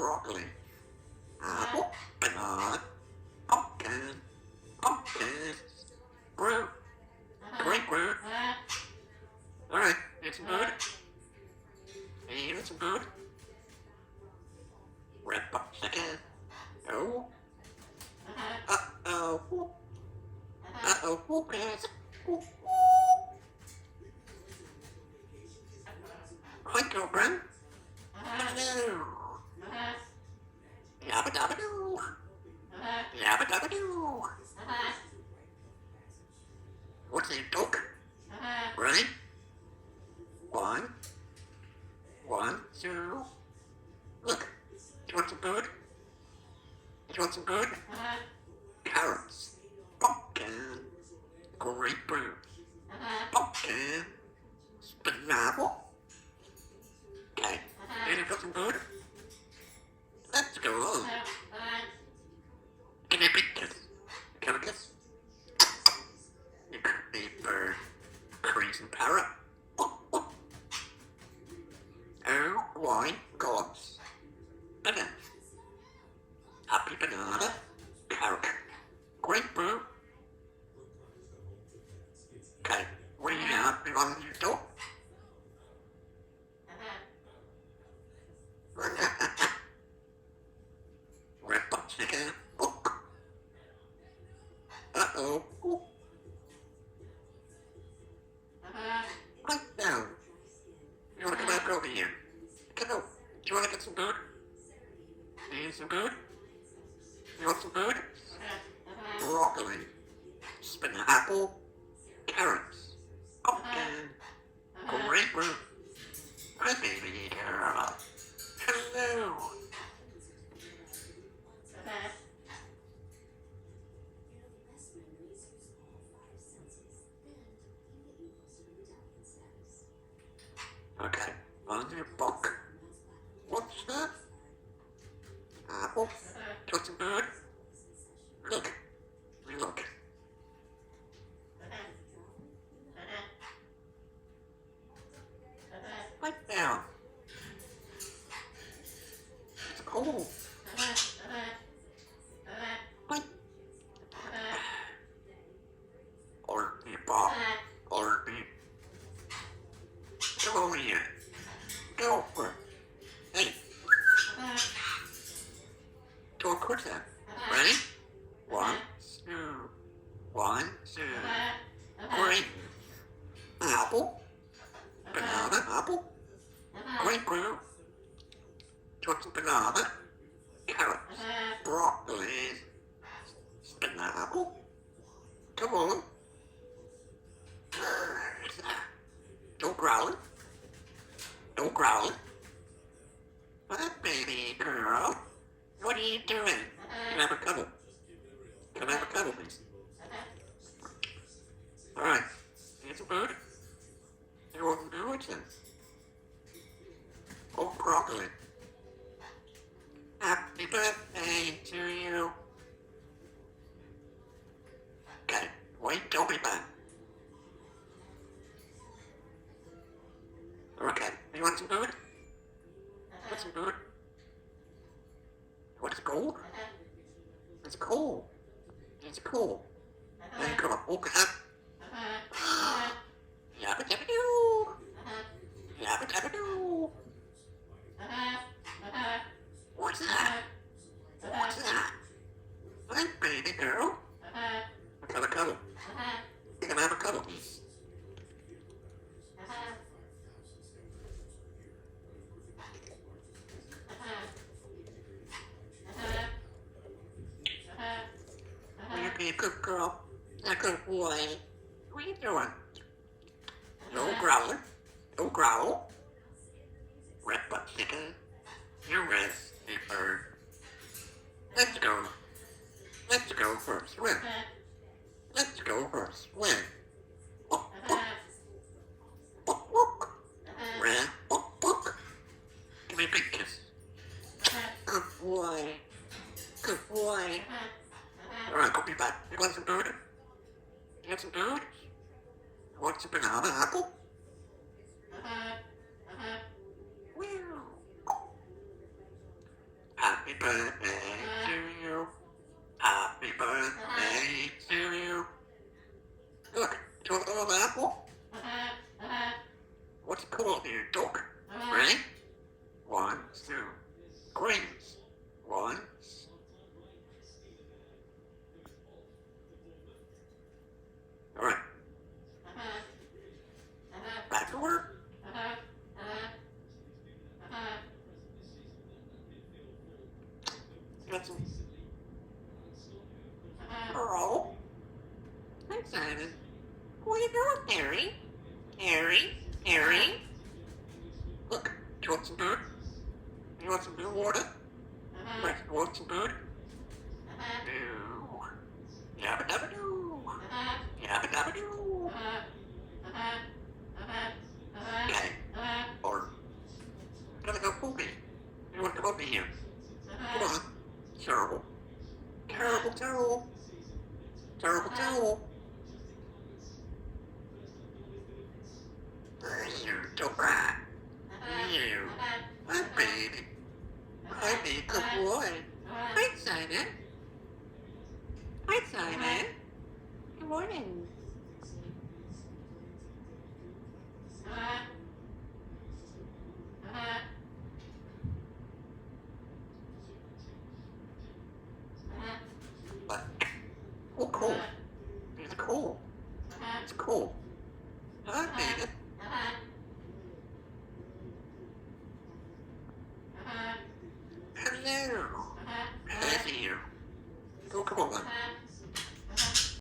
broccoli, apple, banana, pumpkin, pumpkin, fruit, grapefruit. Alright, it's good. And it's good. Red chicken. Oh. Uh-oh. Uh-oh. Who cares? Hi, girlfriend. Hello. Yabba dabba doo. Yabba dabba doo. What's the joke? Ready? One, two. Look, you want some food? You want some food? Carrots, pumpkin, grapefruit, pumpkin, pineapple. Okay, and you got some food? Let's go. Can I pick this? Can I kiss? You could be for crazy parrot. Oh, wine, gods. Banana. Happy banana. Carrot. Grapefruit. Okay, what do you have? You want to do? Red butt chicken. Uh-oh. Right now. You want to come back over here? Come on. Do you want to get some food? Need some food? You want some food? Broccoli. Pineapple. Carrots. Pumpkin. Grapefruit. Hi, baby girl. Hello. Okay, on your book. What's that? Apple? Got some food? Look. Look. Right now. It's cold. Right. Or be Bob. Or be. Come over here. Go for it. Hey. Go quick then. Ready? One, two. Great. Apple. Banana, apple. Grapefruit. Got some banana. Carrots. Broccoli. Pineapple. Come on. Don't growl it. Don't growl it. What, baby girl? What are you doing? Can I have a cuddle? Can I have a cuddle, please? Alright. Here's some food. You want to do it then? Oh, broccoli. Happy birthday to you. Okay, wait, don't be bad. Okay, you want some food? Want some food? What's cold? It's cold. It's cold. Then come on, open up. Yabba dabba doo. Yabba dabba doo. What's that? What's that? Hi, baby girl. Have a cuddle. Can I have a cuddle, please? Will you be a good girl? A good boy? What are you doing? No growling. No growl. Red butt chicken. You rest, you bird. Let's go. Let's go for a swim. Let's go for a swim. Book, book. Book, book. Red, book, book. Give me a big kiss. Good boy. Good boy. Alright, go be back. You want some food? You want some food? You want some banana apple? Happy birthday to you. Happy birthday to you. Look, do you want a little apple? What's it called here, dog? Ready? 1, 2. Greens. 1. Alright. Back to work. Got some. Earl. Hi, Simon. What are you doing, Harry? Harry? Look, do you want some food? You want some good water? Like, you want some food? No. Yabba dabba doo. Yabba dabba doo. Okay. Or, I'm gonna go poopy. You want to come over here? Come on. Terrible. You don't cry. You. Hi, baby. Hi, baby. Good boy. Hi, Simon. Good morning. What? Oh, cool. It's cool. It's cool. Hi, baby. Hello. Hello. Oh, come on, then.